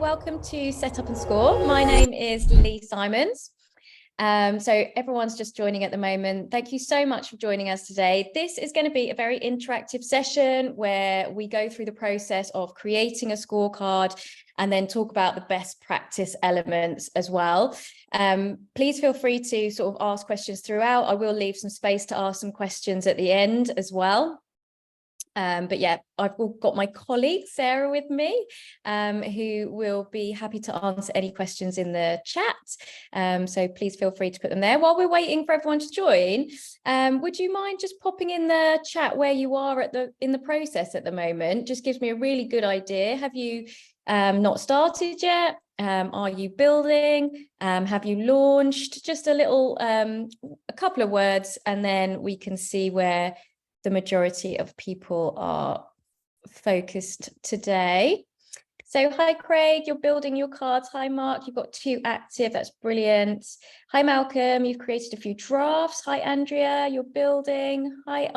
welcome to Set Up and Score. My name is Leigh Simons. So everyone's just joining at the moment. Thank you so much for joining us today. This is going to be a very interactive session where we go through the process of creating a scorecard and then talk about the best practice elements as well. Please feel free to sort of ask questions throughout. I will leave some space to ask some questions at the end as well. But yeah, I've got my colleague Sarah with me, who will be happy to answer any questions in the chat. So please feel free to put them there. While we're waiting for everyone to join, would you mind just popping in the chat where you are in the process at the moment? Just gives me a really good idea. Have you not started yet? Are you building? Have you launched? Just a couple of words, and then we can see where the majority of people are focused today. So hi Craig, you're building your cards. Hi Mark, you've got 2 active, that's brilliant. Hi Malcolm, you've created a few drafts. Hi Andrea, you're building. Hi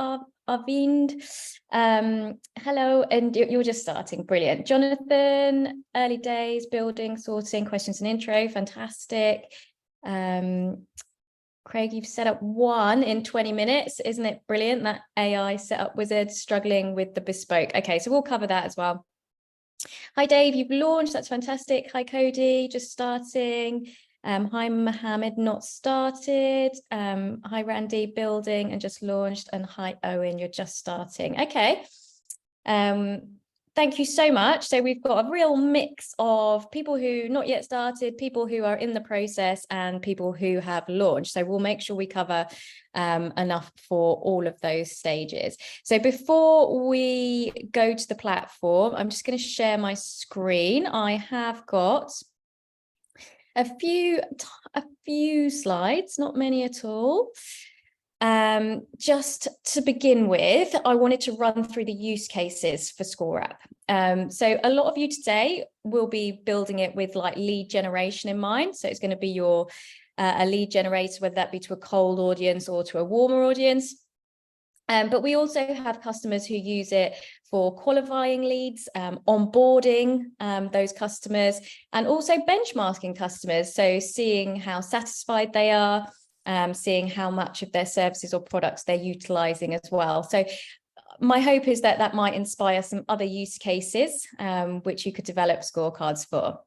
Arvind, hello, and you're just starting, brilliant. Jonathan, early days, building, sorting, questions and intro, fantastic. Craig, you've set up 1 in 20 minutes. Isn't it brilliant? That AI setup wizard struggling with the bespoke. Okay, so we'll cover that as well. Hi, Dave, you've launched. That's fantastic. Hi, Cody, just starting. Hi, Mohammed, not started. Hi, Randy, building and just launched. And hi, Owen, you're just starting. Okay. Thank you so much. So we've got a real mix of people who not yet started, people who are in the process, and people who have launched. So we'll make sure we cover enough for all of those stages. So before we go to the platform, I'm just going to share my screen. I have got a few slides, not many at all. Just to begin with, I wanted to run through the use cases for ScoreApp. So a lot of you today will be building it with like lead generation in mind. So it's going to be your a lead generator, whether that be to a cold audience or to a warmer audience. But we also have customers who use it for qualifying leads, onboarding those customers, and also benchmarking customers. So seeing how satisfied they are, seeing how much of their services or products they're utilizing as well. So my hope is that that might inspire some other use cases, which you could develop scorecards for.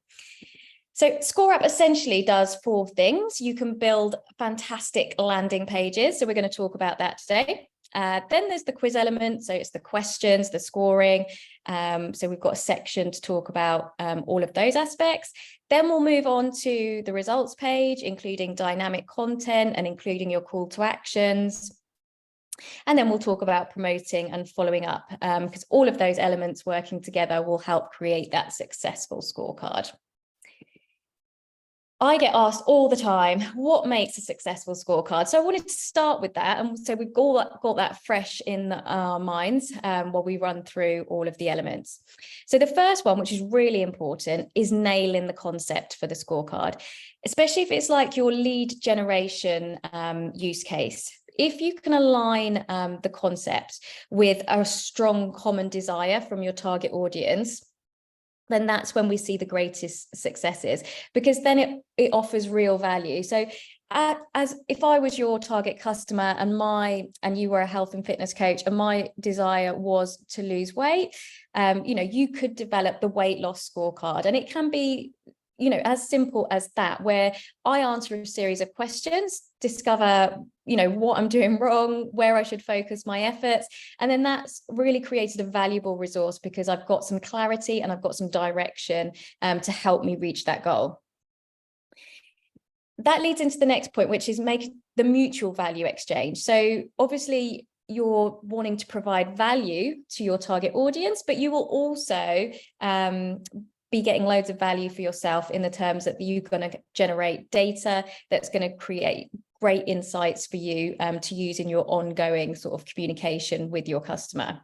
So ScoreApp essentially does 4 things. You can build fantastic landing pages. So we're going to talk about that today. Then there's the quiz element. So it's the questions, the scoring. So we've got a section to talk about all of those aspects. Then we'll move on to the results page, including dynamic content and including your call to actions. And then we'll talk about promoting and following up, because all of those elements working together will help create that successful scorecard. I get asked all the time, what makes a successful scorecard? So I wanted to start with that. And so we've got that fresh in our minds while we run through all of the elements. So the first one, which is really important, is nailing the concept for the scorecard, especially if it's like your lead generation use case. If you can align the concept with a strong common desire from your target audience, then that's when we see the greatest successes, because then it offers real value. So as if I was your target customer and you were a health and fitness coach and my desire was to lose weight, you could develop the weight loss scorecard, and it can be as simple as that, where I answer a series of questions, discover, what I'm doing wrong, where I should focus my efforts. And then that's really created a valuable resource because I've got some clarity and I've got some direction to help me reach that goal. That leads into the next point, which is make the mutual value exchange. So obviously you're wanting to provide value to your target audience, but you will also be getting loads of value for yourself in the terms that you're going to generate data that's going to create great insights for you to use in your ongoing sort of communication with your customer.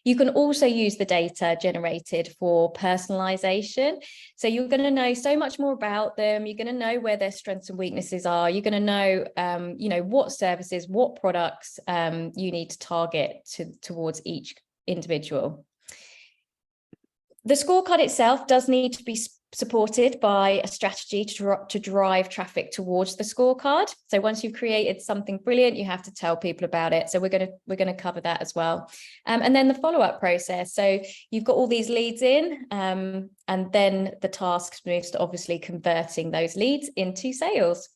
You can also use the data generated for personalization. So you're going to know so much more about them. You're going to know where their strengths and weaknesses are. You're going to know, what services, what products you need to target towards each individual. The scorecard itself does need to be supported by a strategy to drive traffic towards the scorecard. So once you've created something brilliant, you have to tell people about it. So we're going to cover that as well. And then the follow-up process. So you've got all these leads in, and then the task moves to obviously converting those leads into sales.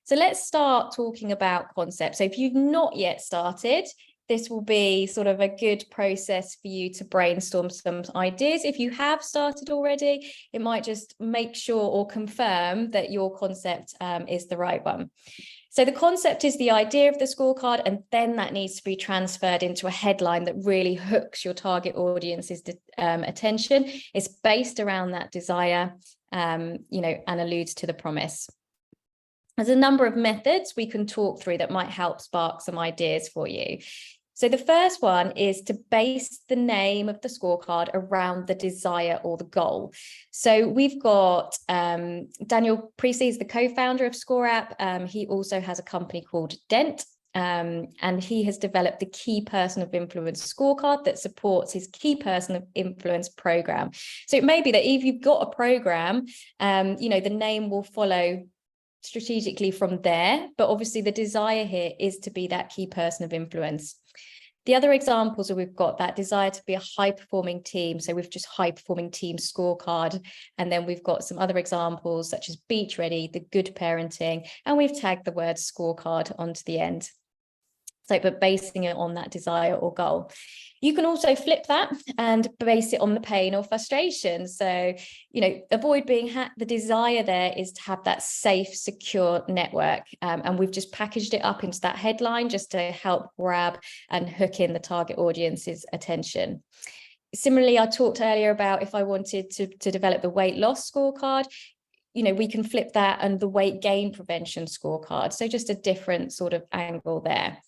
So let's start talking about concepts. So if you've not yet started, this will be sort of a good process for you to brainstorm some ideas. If you have started already, it might just make sure or confirm that your concept is the right one. So the concept is the idea of the scorecard, and then that needs to be transferred into a headline that really hooks your target audience's attention. It's based around that desire, and alludes to the promise. There's a number of methods we can talk through that might help spark some ideas for you. So the first one is to base the name of the scorecard around the desire or the goal. So we've got Daniel Priestley is the co-founder of ScoreApp. He also has a company called Dent. And he has developed the Key Person of Influence scorecard that supports his Key Person of Influence program. So it may be that if you've got a program, the name will follow strategically from there, but obviously the desire here is to be that key person of influence. The other examples are we've got that desire to be a high-performing team. So we've just high-performing team scorecard. And then we've got some other examples such as beach ready, the good parenting, and we've tagged the word scorecard onto the end. So, but basing it on that desire or goal. You can also flip that and base it on the pain or frustration. So, avoid being hacked. The desire there is to have that safe, secure network. And we've just packaged it up into that headline just to help grab and hook in the target audience's attention. Similarly, I talked earlier about if I wanted to develop the weight loss scorecard, we can flip that and the weight gain prevention scorecard. So just a different sort of angle there.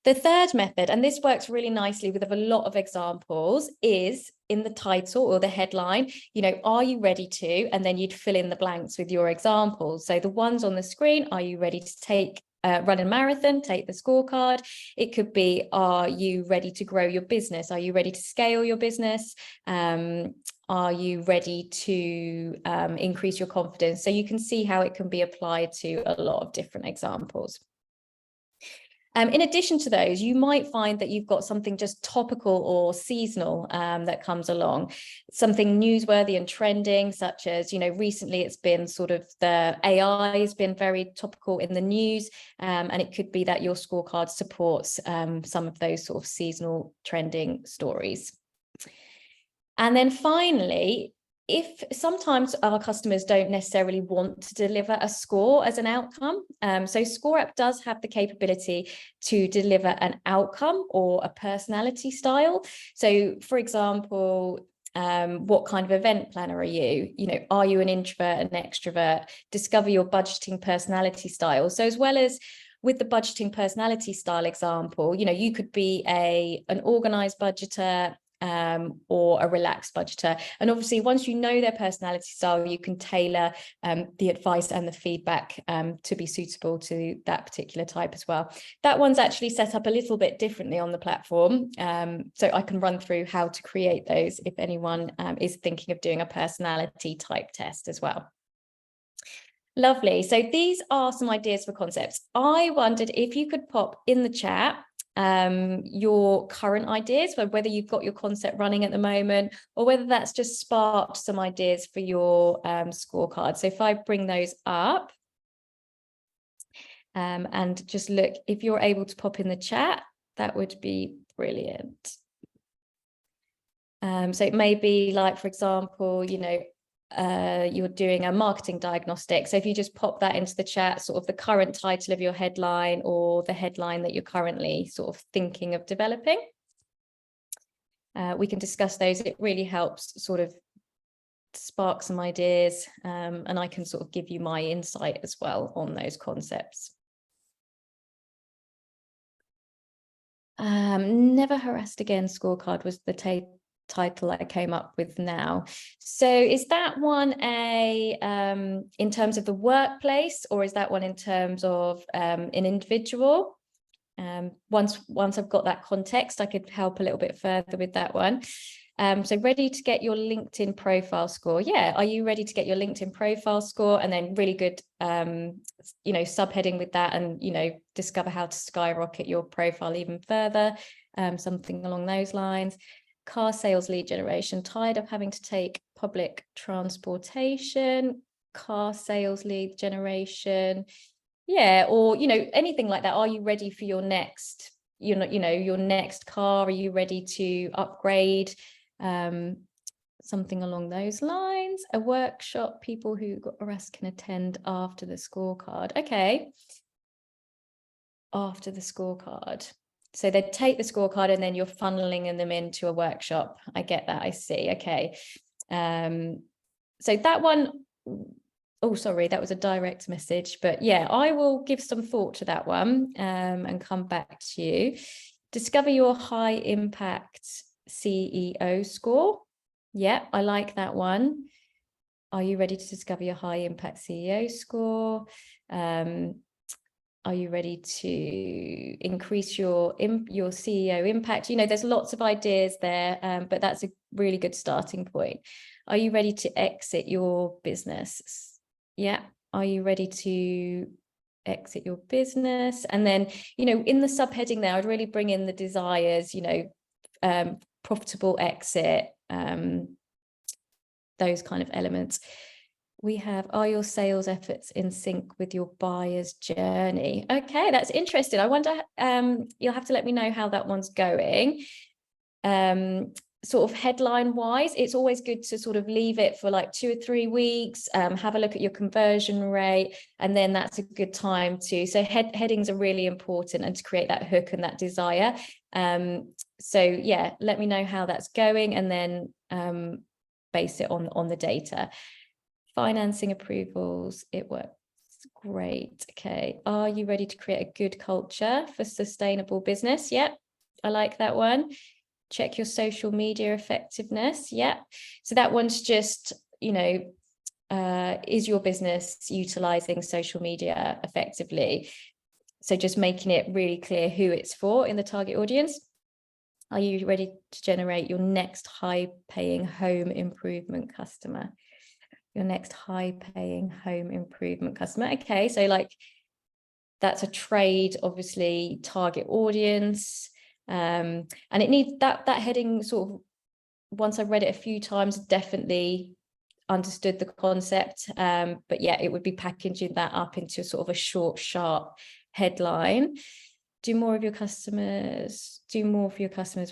The third method, and this works really nicely with a lot of examples, is in the title or the headline, are you ready to? And then you'd fill in the blanks with your examples. So the ones on the screen, are you ready to run a marathon, take the scorecard? It could be, are you ready to grow your business? Are you ready to scale your business? Are you ready to increase your confidence? So you can see how it can be applied to a lot of different examples. In addition to those, you might find that you've got something just topical or seasonal that comes along, something newsworthy and trending, such as, recently it's been sort of the AI has been very topical in the news, and it could be that your scorecard supports some of those sort of seasonal trending stories. And then finally, if sometimes our customers don't necessarily want to deliver a score as an outcome, so ScoreApp does have the capability to deliver an outcome or a personality style. So, for example, what kind of event planner are you? Are you an introvert, an extrovert? Discover your budgeting personality style. So as well as with the budgeting personality style example, you could be an organized budgeter, or a relaxed budgeter. And obviously, once you know their personality style, you can tailor the advice and the feedback to be suitable to that particular type as well. That one's actually set up a little bit differently on the platform. So I can run through how to create those if anyone is thinking of doing a personality type test as well. Lovely. So these are some ideas for concepts. I wondered if you could pop in the chat your current ideas, whether you've got your concept running at the moment or whether that's just sparked some ideas for your scorecard. So if I bring those up and just look, if you're able to pop in the chat, that would be brilliant. So it may be like, for example, you're doing a marketing diagnostic. So if you just pop that into the chat, sort of the current title of your headline or the headline that you're currently sort of thinking of developing, we can discuss those. It really helps sort of spark some ideas, and I can sort of give you my insight as well on those concepts. Never Harassed Again scorecard was the title I came up with now. So is that one in terms of the workplace, or is that one in terms of an individual? Once I've got that context, I could help a little bit further with that one. So ready to get your LinkedIn profile score? Yeah. Are you ready to get your LinkedIn profile score? And then really good, subheading with that, and, discover how to skyrocket your profile even further. Something along those lines. Car sales lead generation, tired of having to take public transportation. Car sales lead generation. Yeah. Or, anything like that. Are you ready for your next, your next car? Are you ready to upgrade? Something along those lines. A workshop people who got harassed can attend after the scorecard. Okay. After the scorecard. So they take the scorecard and then you're funneling them into a workshop. I get that. I see. Okay. So that one, oh, sorry, that was a direct message, but yeah, I will give some thought to that one, and come back to you. Discover your high impact CEO score. Yeah, I like that one. Are you ready to discover your high impact CEO score? Are you ready to increase your CEO impact? There's lots of ideas there, but that's a really good starting point. Are you ready to exit your business? Yeah. Are you ready to exit your business? And then, in the subheading there, I'd really bring in the desires, profitable exit, those kind of elements. We have, are your sales efforts in sync with your buyer's journey? Okay, that's interesting. I wonder, you'll have to let me know how that one's going. Sort of headline wise, it's always good to sort of leave it for like 2 or 3 weeks, have a look at your conversion rate, and then that's a good time to, so headings are really important, and to create that hook and that desire. So yeah, let me know how that's going, and then base it on the data. Financing approvals, it works great. Okay, are you ready to create a good culture for sustainable business? Yep, I like that one. Check your social media effectiveness. Yeah. So that one's just, is your business utilizing social media effectively? So just making it really clear who it's for in the target audience. Are you ready to generate your next high-paying home improvement customer? Your next high-paying home improvement customer. Okay, so like that's a trade, obviously, target audience. And it needs that heading sort of, once I've read it a few times, definitely understood the concept. But yeah, it would be packaging that up into sort of a short, sharp headline. Do more for your customers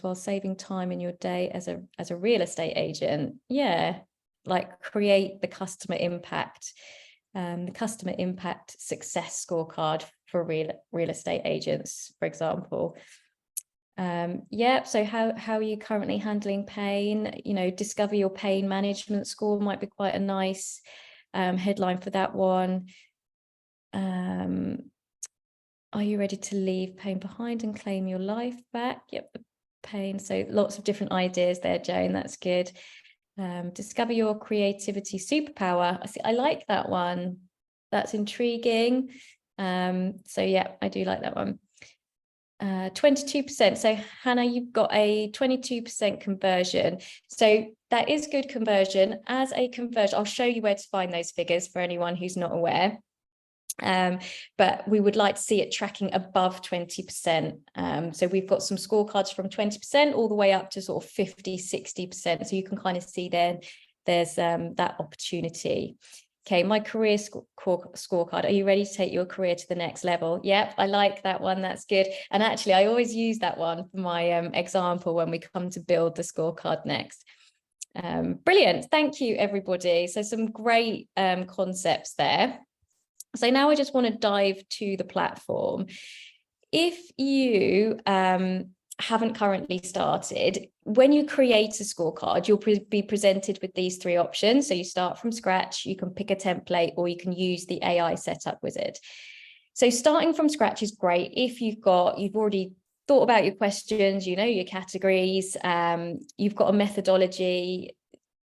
while saving time in your day as a real estate agent. Yeah, like create the customer impact success scorecard for real estate agents, for example. So how are you currently handling pain? Discover your pain management score might be quite a nice headline for that one. Are you ready to leave pain behind and claim your life back? Yep, the pain. So lots of different ideas there, Joan. That's good. Discover your creativity superpower. I like that one. That's intriguing. So yeah, I do like that one. 22%. So Hannah, you've got a 22% conversion. So that is good conversion. As a conversion, I'll show you where to find those figures for anyone who's not aware. But we would like to see it tracking above 20%. So we've got some scorecards from 20% all the way up to sort of 50, 60%. So you can kind of see there's that opportunity. Okay, my career scorecard. Are you ready to take your career to the next level? Yep, I like that one. That's good. And actually, I always use that one for my example when we come to build the scorecard next. Brilliant. Thank you, everybody. So some great concepts there. So now I just want to dive to the platform. If you haven't currently started, when you create a scorecard, you'll be presented with these 3 options. So you start from scratch, you can pick a template, or you can use the AI setup wizard. So starting from scratch is great if you've already thought about your questions, your categories, you've got a methodology.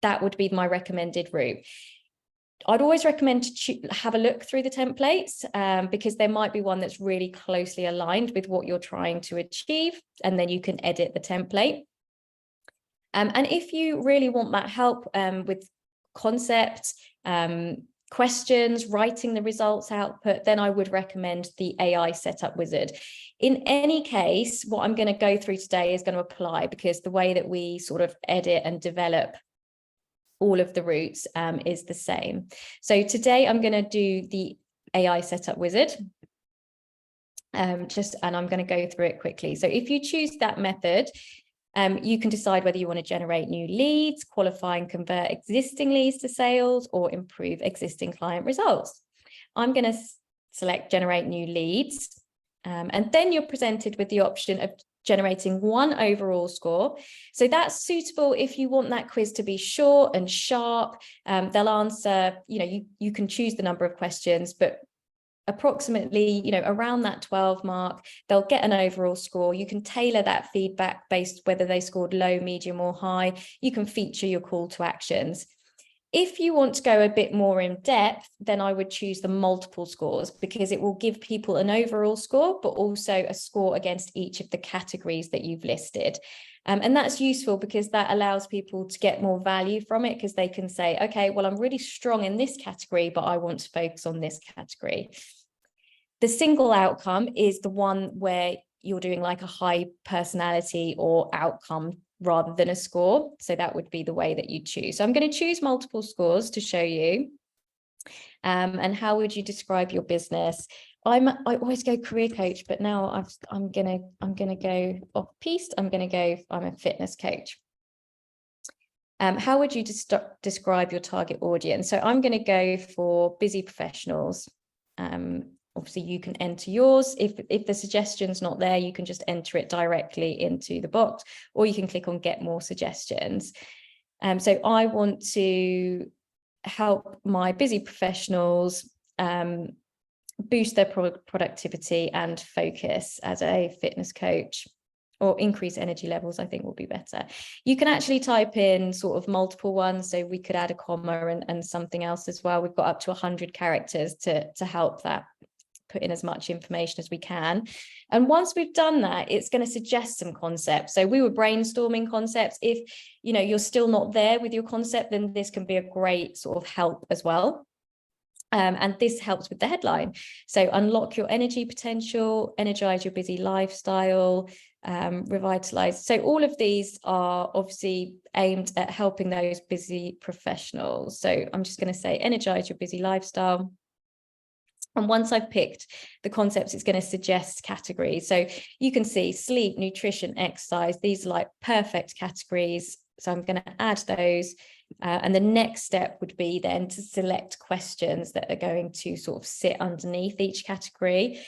That would be my recommended route. I'd always recommend to have a look through the templates, because there might be one that's really closely aligned with what you're trying to achieve, and then you can edit the template. And if you really want that help with concept, questions, writing the results output, then I would recommend the AI Setup Wizard. In any case, what I'm going to go through today is going to apply, because the way that we sort of edit and develop all of the routes is the same. So today I'm going to do the AI Setup Wizard. And I'm going to go through it quickly. So if you choose that method, you can decide whether you want to generate new leads, qualify and convert existing leads to sales, or improve existing client results. I'm going to select generate new leads. And then you're presented with the option of generating one overall score. So that's suitable if you want that quiz to be short and sharp. They'll answer, you can choose the number of questions, but approximately, around that 12 mark, they'll get an overall score. You can tailor that feedback based whether they scored low, medium, or high. You can feature your call to actions. If you want to go a bit more in depth, then I would choose the multiple scores, because it will give people an overall score, but also a score against each of the categories that you've listed. And that's useful because that allows people to get more value from it, because they can say, okay, well, I'm really strong in this category, but I want to focus on this category. The single outcome is the one where you're doing like a high personality or outcome rather than a score. So that would be the way that you choose. So I'm going to choose multiple scores to show you. And how would you describe your business? I always go career coach, but now I'm gonna go off piste. I'm a fitness coach. How would you describe your target audience? So I'm going to go for busy professionals. Obviously, you can enter yours. If the suggestion's not there, you can just enter it directly into the box, or you can click on Get More Suggestions. So I want to help my busy professionals boost their productivity and focus as a fitness coach, or increase energy levels, I think will be better. You can actually type in sort of multiple ones. So we could add a comma and something else as well. We've got up to 100 characters to help that, put in as much information as we can. And once we've done that, it's going to suggest some concepts. So we were brainstorming concepts. If you're still not there with your concept, then this can be a great sort of help as well. And this helps with the headline. So unlock your energy potential, energize your busy lifestyle, revitalize. So all of these are obviously aimed at helping those busy professionals. So I'm just going to say energize your busy lifestyle. And once I've picked the concepts, it's going to suggest categories. So you can see sleep, nutrition, exercise. These are like perfect categories. So I'm going to add those. And the next step would be then to select questions that are going to sort of sit underneath each category.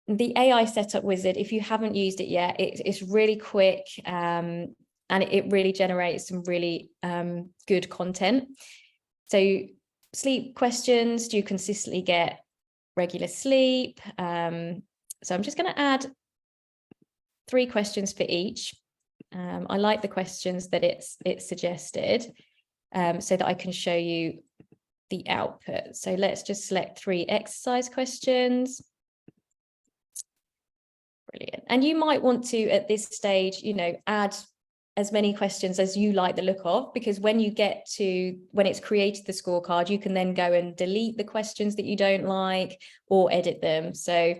The AI Setup Wizard, if you haven't used it yet, it's really quick, and it really generates some really good content. So sleep questions, do you consistently get regular sleep? So I'm just going to add 3 questions for each. I like the questions that it's suggested, so that I can show you the output. So let's just select 3 exercise questions. Brilliant. And you might want to, at this stage, add as many questions as you like the look of, because when it's created the scorecard, you can then go and delete the questions that you don't like or edit them. So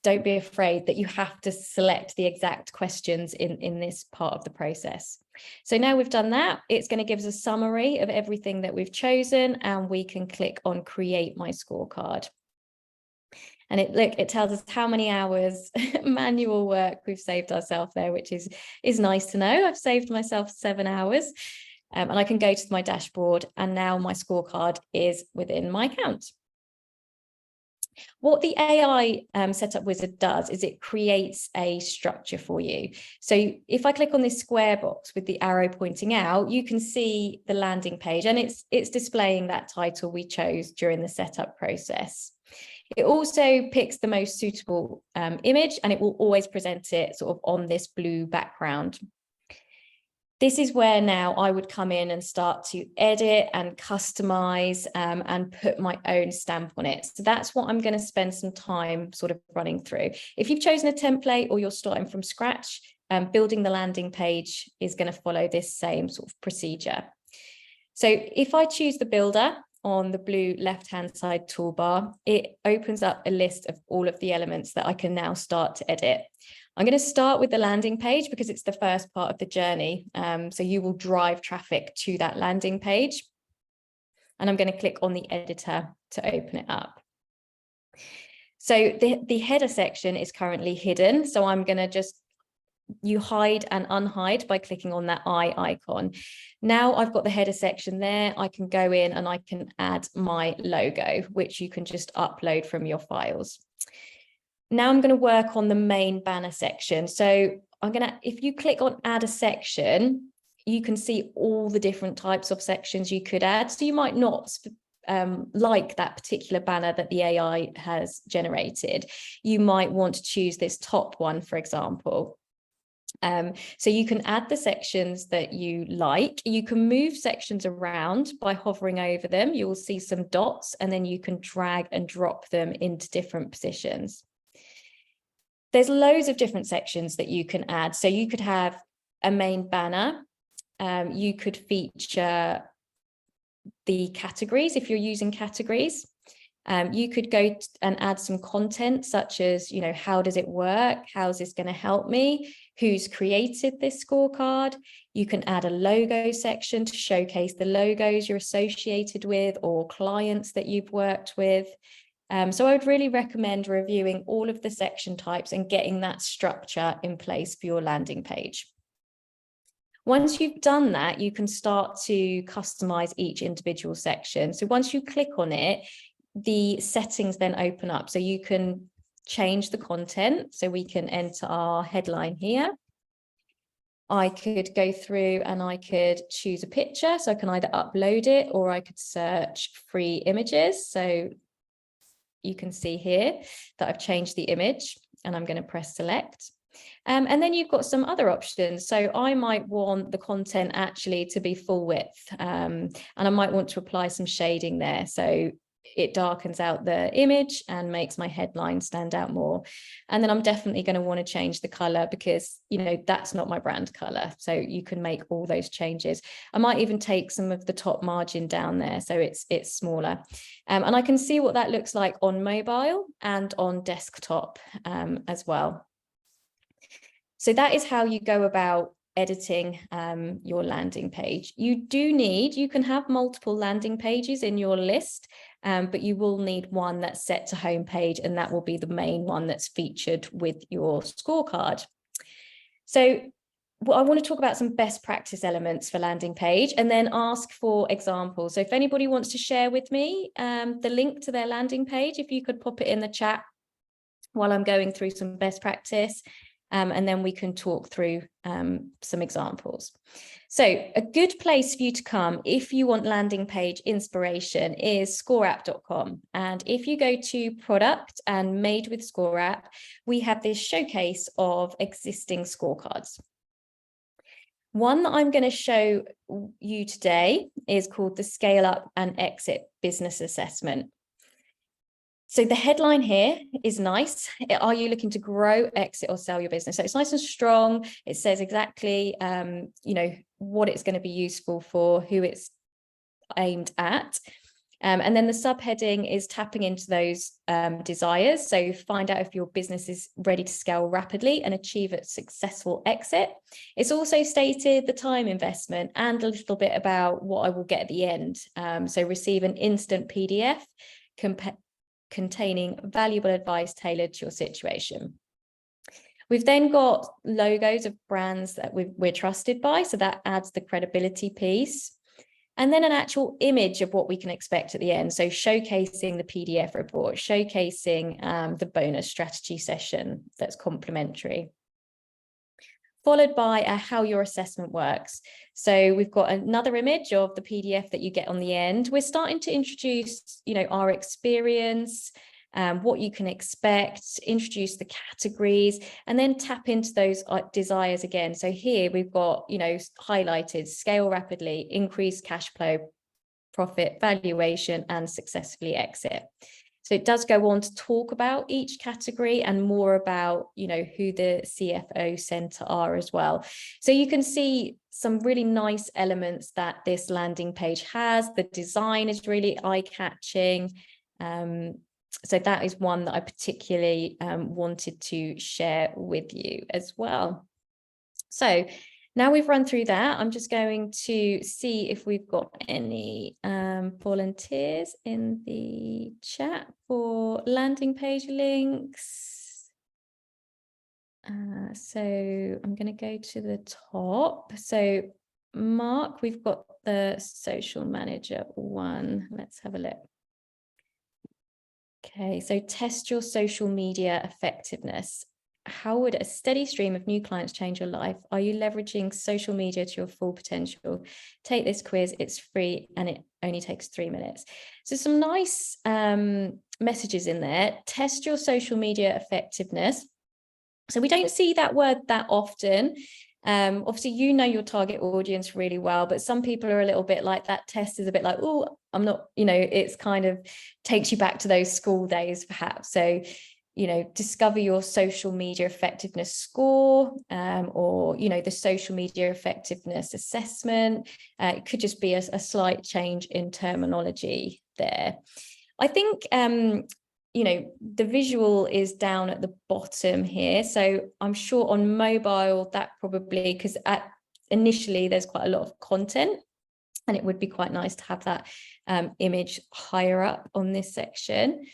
don't be afraid that you have to select the exact questions in this part of the process. So now we've done that, it's going to give us a summary of everything that we've chosen, and we can click on Create My Scorecard. And it tells us how many hours manual work we've saved ourselves there, which is nice to know. I've saved myself 7 hours, and I can go to my dashboard, and now my scorecard is within my account. What the AI Setup Wizard does is it creates a structure for you. So if I click on this square box with the arrow pointing out, you can see the landing page, and it's displaying that title we chose during the setup process. It also picks the most suitable image, and it will always present it sort of on this blue background. This is where now I would come in and start to edit and customize and put my own stamp on it. So that's what I'm going to spend some time sort of running through. If you've chosen a template or you're starting from scratch, building the landing page is going to follow this same sort of procedure. So if I choose the builder on the blue left-hand side toolbar, it opens up a list of all of the elements that I can now start to edit. I'm going to start with the landing page because it's the first part of the journey. So you will drive traffic to that landing page. And I'm going to click on the editor to open it up. So the header section is currently hidden. So I'm going to you hide and unhide by clicking on that eye icon. Now I've got the header section there. I can go in and I can add my logo, which you can just upload from your files. Now I'm going to work on the main banner section. So if you click on add a section, you can see all the different types of sections you could add. So you might not like that particular banner that the AI has generated. You might want to choose this top one, for example. So you can add the sections that you like. You can move sections around by hovering over them. You will see some dots, and then you can drag and drop them into different positions. There's loads of different sections that you can add. So you could have a main banner. You could feature the categories if you're using categories. You could go and add some content such as, how does it work? How's this going to help me? Who's created this scorecard? You can add a logo section to showcase the logos you're associated with or clients that you've worked with. So I would really recommend reviewing all of the section types and getting that structure in place for your landing page. Once you've done that, you can start to customize each individual section. So once you click on it, the settings then open up. So you can change the content. So we can enter our headline here. I could go through and I could choose a picture. So I can either upload it or I could search free images. So you can see here that I've changed the image and I'm going to press select. And then you've got some other options. So I might want the content actually to be full width, and I might want to apply some shading there. So it darkens out the image and makes my headline stand out more. And then I'm definitely going to want to change the color because, that's not my brand color. So you can make all those changes. I might even take some of the top margin down there so it's smaller. And I can see what that looks like on mobile and on desktop as well. So that is how you go about editing your landing page. You can have multiple landing pages in your list, but you will need one that's set to homepage, and that will be the main one that's featured with your scorecard. So I want to talk about some best practice elements for landing page and then ask for examples. So if anybody wants to share with me the link to their landing page, if you could pop it in the chat while I'm going through some best practice. And then we can talk through some examples. So a good place for you to come if you want landing page inspiration is scoreapp.com. And if you go to product and made with ScoreApp, we have this showcase of existing scorecards. One that I'm going to show you today is called the Scale Up and Exit Business Assessment. So the headline here is nice. Are you looking to grow, exit, or sell your business? So it's nice and strong. It says exactly, what it's going to be useful for, who it's aimed at. And then the subheading is tapping into those desires. So find out if your business is ready to scale rapidly and achieve a successful exit. It's also stated the time investment and a little bit about what I will get at the end. So receive an instant PDF containing valuable advice tailored to your situation. We've then got logos of brands that we're trusted by, so that adds the credibility piece. And then an actual image of what we can expect at the end. So showcasing the PDF report, showcasing the bonus strategy session that's complimentary. Followed by how your assessment works. So we've got another image of the PDF that you get on the end. We're starting to introduce, our experience, what you can expect, introduce the categories, and then tap into those desires again. So here we've got, highlighted: scale rapidly, increase cash flow, profit, valuation, and successfully exit. So it does go on to talk about each category and more about, who the CFO Centre are as well. So you can see some really nice elements that this landing page has. The design is really eye-catching. So that is one that I particularly wanted to share with you as well. So now we've run through that, I'm just going to see if we've got any volunteers in the chat for landing page links. So I'm going to go to the top. So Mark, we've got the social manager one. Let's have a look. Okay, so test your social media effectiveness. How would a steady stream of new clients change your life? Are you leveraging social media to your full potential? Take this quiz, it's free and it only takes 3 minutes. So some nice messages in there. Test your social media effectiveness. So we don't see that word that often. Obviously, your target audience really well, but some people are a little bit like, that test is a bit like, oh, I'm not, it's kind of takes you back to those school days, perhaps. So, discover your social media effectiveness score, or, the social media effectiveness assessment. It could just be a slight change in terminology there. I think, the visual is down at the bottom here. So I'm sure on mobile that probably, because initially there's quite a lot of content and it would be quite nice to have that image higher up on this section.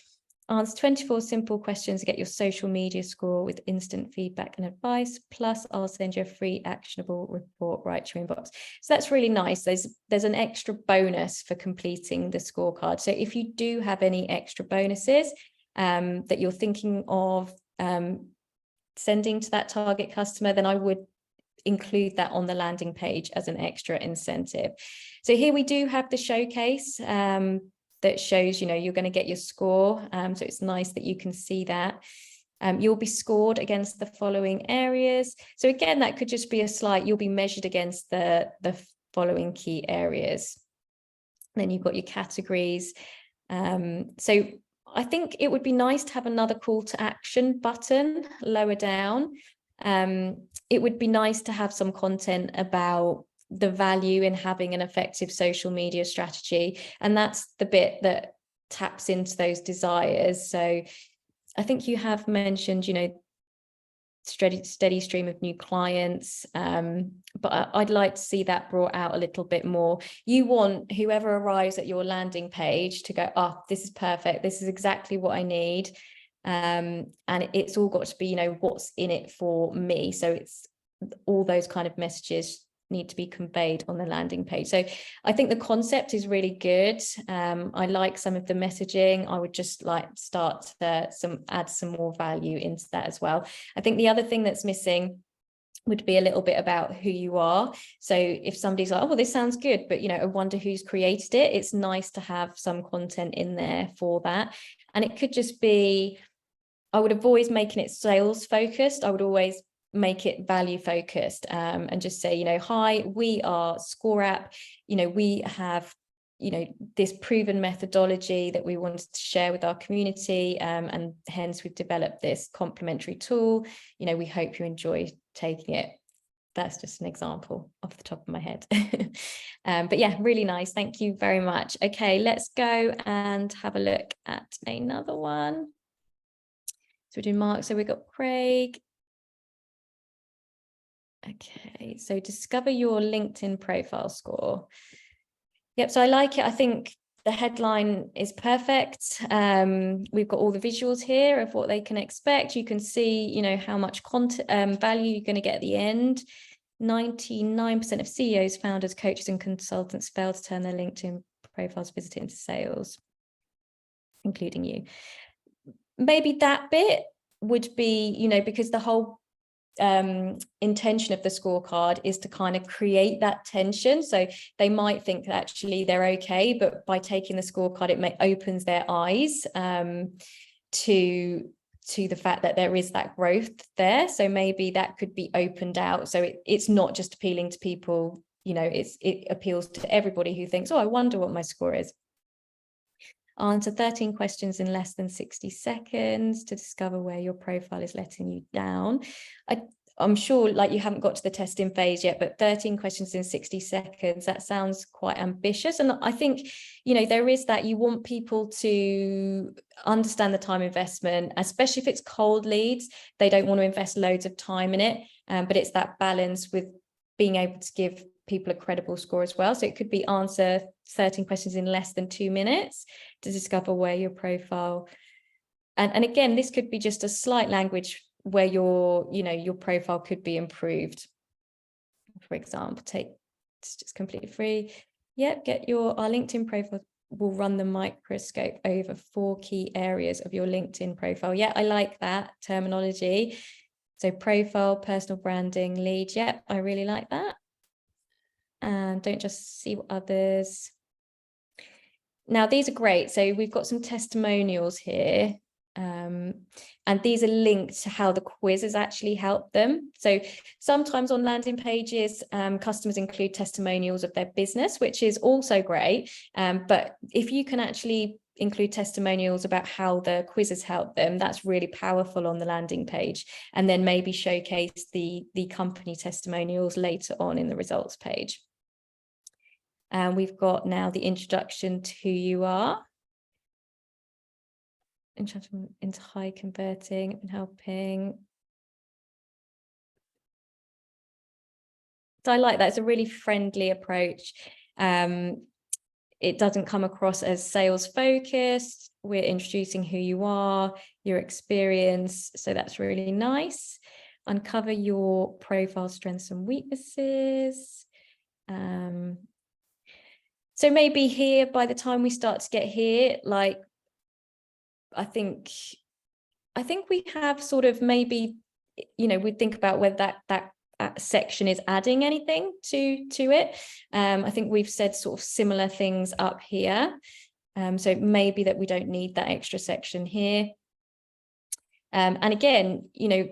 Answer 24 simple questions to get your social media score with instant feedback and advice. Plus, I'll send you a free actionable report right to your inbox. So that's really nice. There's an extra bonus for completing the scorecard. So if you do have any extra bonuses that you're thinking of sending to that target customer, then I would include that on the landing page as an extra incentive. So here we do have the showcase that shows, you're going to get your score. So it's nice that you can see that. You'll be scored against the following areas. So again, that could just be a slight, you'll be measured against the following key areas. Then you've got your categories. So I think it would be nice to have another call to action button lower down. It would be nice to have some content about the value in having an effective social media strategy. And that's the bit that taps into those desires. So I think you have mentioned, steady stream of new clients. But I'd like to see that brought out a little bit more. You want whoever arrives at your landing page to go, oh, this is perfect. This is exactly what I need. And it's all got to be, what's in it for me. So it's all those kind of messages need to be conveyed on the landing page. So I think the concept is really good. I like some of the messaging. I would just like start to add some more value into that as well. I think the other thing that's missing would be a little bit about who you are. So if somebody's like, oh, well, this sounds good, but I wonder who's created it. It's nice to have some content in there for that. And it could just be, I would avoid making it sales focused. I would always make it value focused, and just say, hi, we are ScoreApp. We have, this proven methodology that we wanted to share with our community, and hence we've developed this complementary tool. We hope you enjoy taking it. That's just an example off the top of my head. But yeah, really nice. Thank you very much. Okay, let's go and have a look at another one. So we're doing Mark. So we've got Craig. Okay, so discover your LinkedIn profile score. Yep, so I like it. I think the headline is perfect. We've got all the visuals here of what they can expect. You can see, how much content value you're going to get at the end. 99% of CEOs, founders, coaches, and consultants fail to turn their LinkedIn profiles visited into sales, including you. Maybe that bit would be, because the whole intention of the scorecard is to kind of create that tension. So they might think that actually they're okay, but by taking the scorecard, it opens their eyes to the fact that there is that growth there. So maybe that could be opened out. So it's not just appealing to people, you know, it appeals to everybody who thinks, oh, I wonder what my score is. Answer 13 questions in less than 60 seconds to discover where your profile is letting you down. I'm sure like you haven't got to the testing phase yet, but 13 questions in 60 seconds, that sounds quite ambitious. And I think, you know, there is that you want people to understand the time investment, especially if it's cold leads. They don't want to invest loads of time in it, but it's that balance with being able to give people a credible score as well. So it could be answer 13 questions in less than 2 minutes to discover where your profile, and again, this could be just a slight language where your profile could be improved. For example, it's just completely free. Yep, our LinkedIn profile will run the microscope over 4 key areas of your LinkedIn profile. Yeah, I like that terminology. So profile, personal branding, lead. Yep, I really like that. And don't just see what others. Now, these are great. So we've got some testimonials here. And these are linked to how the quiz has actually helped them. So sometimes on landing pages, customers include testimonials of their business, which is also great. But if you can actually include testimonials about how the quiz has helped them, that's really powerful on the landing page. And then maybe showcase the company testimonials later on in the results page. And we've got now the introduction to who you are. Into high converting and helping. So I like that. It's a really friendly approach. It doesn't come across as sales focused. We're introducing who you are, your experience. So that's really nice. Uncover your profile strengths and weaknesses. So maybe here, by the time we start to get here, like, I think we have sort of maybe, you know, we think about whether that section is adding anything to it. I think we've said sort of similar things up here. So it may be that we don't need that extra section here. And again, you know,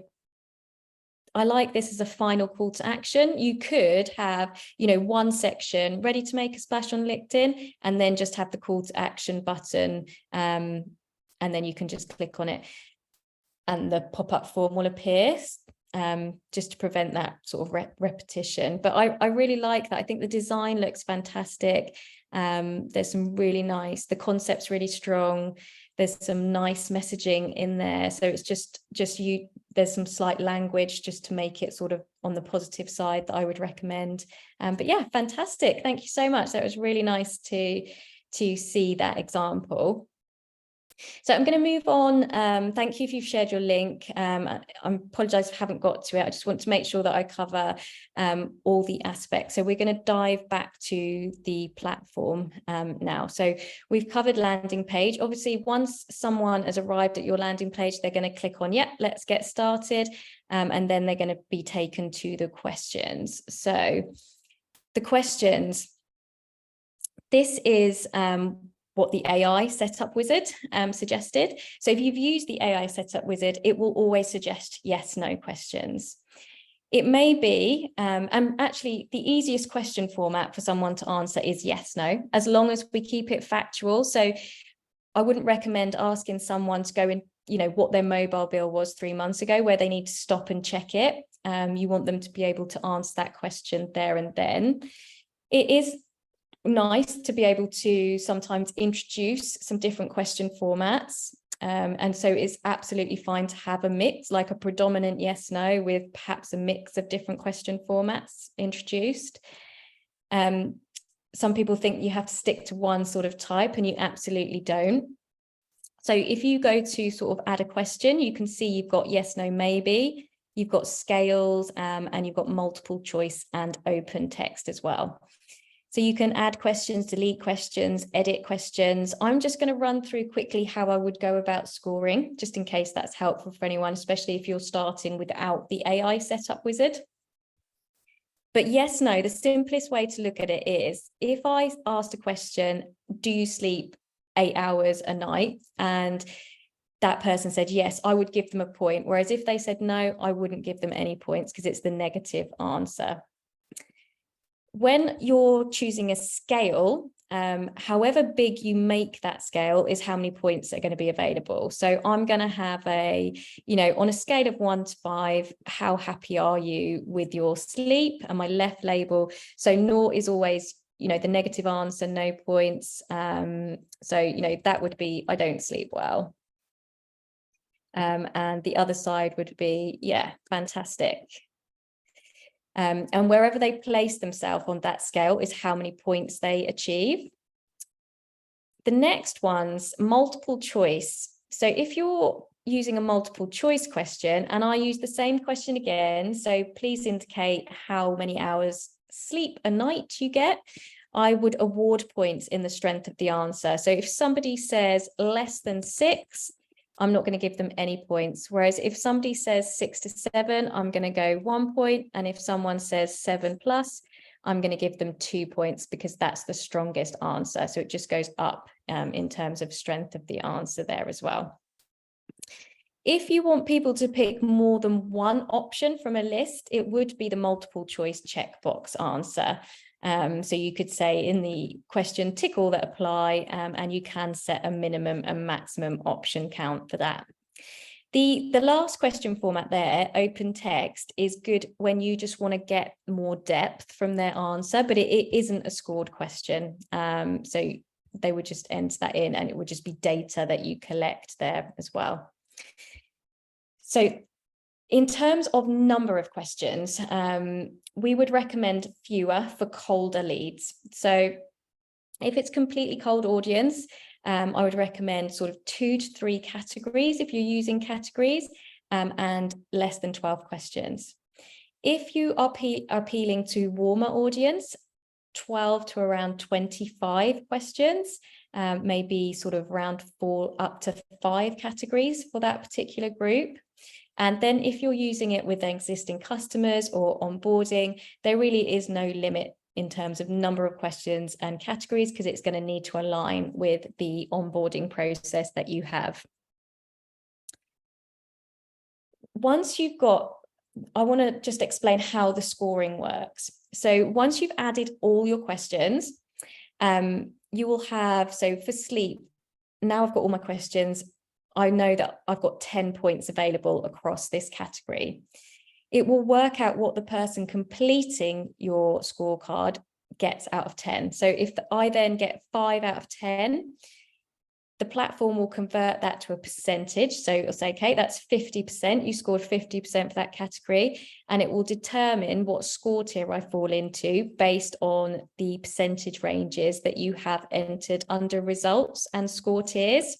I like this as a final call to action. You could have, you know, one section ready to make a splash on LinkedIn and then just have the call to action button. And then you can just click on it and the pop-up form will appear, just to prevent that sort of repetition. But I really like that. I think the design looks fantastic. There's some really nice, the concept's really strong. There's some nice messaging in there. So it's just there's some slight language just to make it sort of on the positive side that I would recommend. But yeah, fantastic. Thank you so much. That was really nice to see that example. So I'm going to move on. Thank you if you've shared your link. I apologize if I haven't got to it. I just want to make sure that I cover all the aspects. So we're going to dive back to the platform now. So we've covered landing page. Obviously, once someone has arrived at your landing page, they're going to click on, yep, let's get started. And then they're going to be taken to the questions. So the questions, this is what the AI setup wizard suggested. So if you've used the AI setup wizard, it will always suggest yes, no questions. It may be, and actually the easiest question format for someone to answer is yes, no, as long as we keep it factual. So I wouldn't recommend asking someone to go in, you know, what their mobile bill was 3 months ago, where they need to stop and check it. You want them to be able to answer that question there and then. It is nice to be able to sometimes introduce some different question formats. And so it's absolutely fine to have a mix, like a predominant yes, no, with perhaps a mix of different question formats introduced. Some people think you have to stick to one sort of type, and you absolutely don't. So if you go to sort of add a question, you can see you've got yes, no, maybe, you've got scales, and you've got multiple choice and open text as well. So you can add questions, delete questions, edit questions. I'm just going to run through quickly how I would go about scoring, just in case that's helpful for anyone, especially if you're starting without the AI setup wizard. But yes, no, the simplest way to look at it is, if I asked a question, do you sleep 8 hours a night? And that person said, yes, I would give them a point. Whereas if they said no, I wouldn't give them any points because it's the negative answer. When you're choosing a scale, however big you make that scale is how many points are going to be available. So I'm going to have on a scale of 1 to 5, how happy are you with your sleep? And my left label, so 0 is always, the negative answer, no points. That would be, I don't sleep well. And the other side would be, yeah, fantastic. And wherever they place themselves on that scale is how many points they achieve. The next one's multiple choice. So if you're using a multiple choice question, and I use the same question again, so please indicate how many hours sleep a night you get, I would award points in the strength of the answer. So if somebody says less than 6, I'm not going to give them any points. Whereas if somebody says 6 to 7, I'm going to go 1 point. And if someone says 7+, I'm going to give them 2 points because that's the strongest answer. So it just goes up in terms of strength of the answer there as well. If you want people to pick more than one option from a list, it would be the multiple choice checkbox answer. So you could say in the question, tick all that apply, and you can set a minimum and maximum option count for that. The last question format there, open text, is good when you just want to get more depth from their answer, but it isn't a scored question. So they would just enter that in and it would just be data that you collect there as well. So in terms of number of questions, we would recommend fewer for colder leads. So if it's completely cold audience, I would recommend sort of 2 to 3 categories if you're using categories, and less than 12 questions. If you are appealing to warmer audience, 12 to around 25 questions, maybe sort of around 4 up to 5 categories for that particular group. And then if you're using it with existing customers or onboarding, there really is no limit in terms of number of questions and categories because it's going to need to align with the onboarding process that you have. Once you've got, I want to just explain how the scoring works. So once you've added all your questions, you will have, so for sleep, now I've got all my questions. I know that I've got 10 points available across this category. It will work out what the person completing your scorecard gets out of 10. So if I then get 5 out of 10, the platform will convert that to a percentage. So it'll say, okay, that's 50%. You scored 50% for that category. And it will determine what score tier I fall into based on the percentage ranges that you have entered under results and score tiers.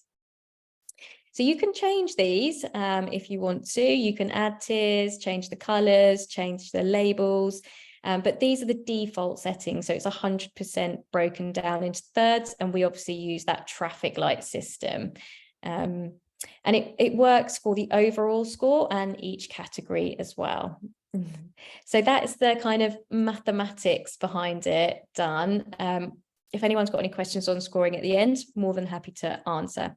So you can change these if you want to. You can add tiers, change the colors, change the labels, but these are the default settings. So it's 100% broken down into thirds, and we obviously use that traffic light system. And it works for the overall score and each category as well. So that's the kind of mathematics behind it done. If anyone's got any questions on scoring at the end, more than happy to answer.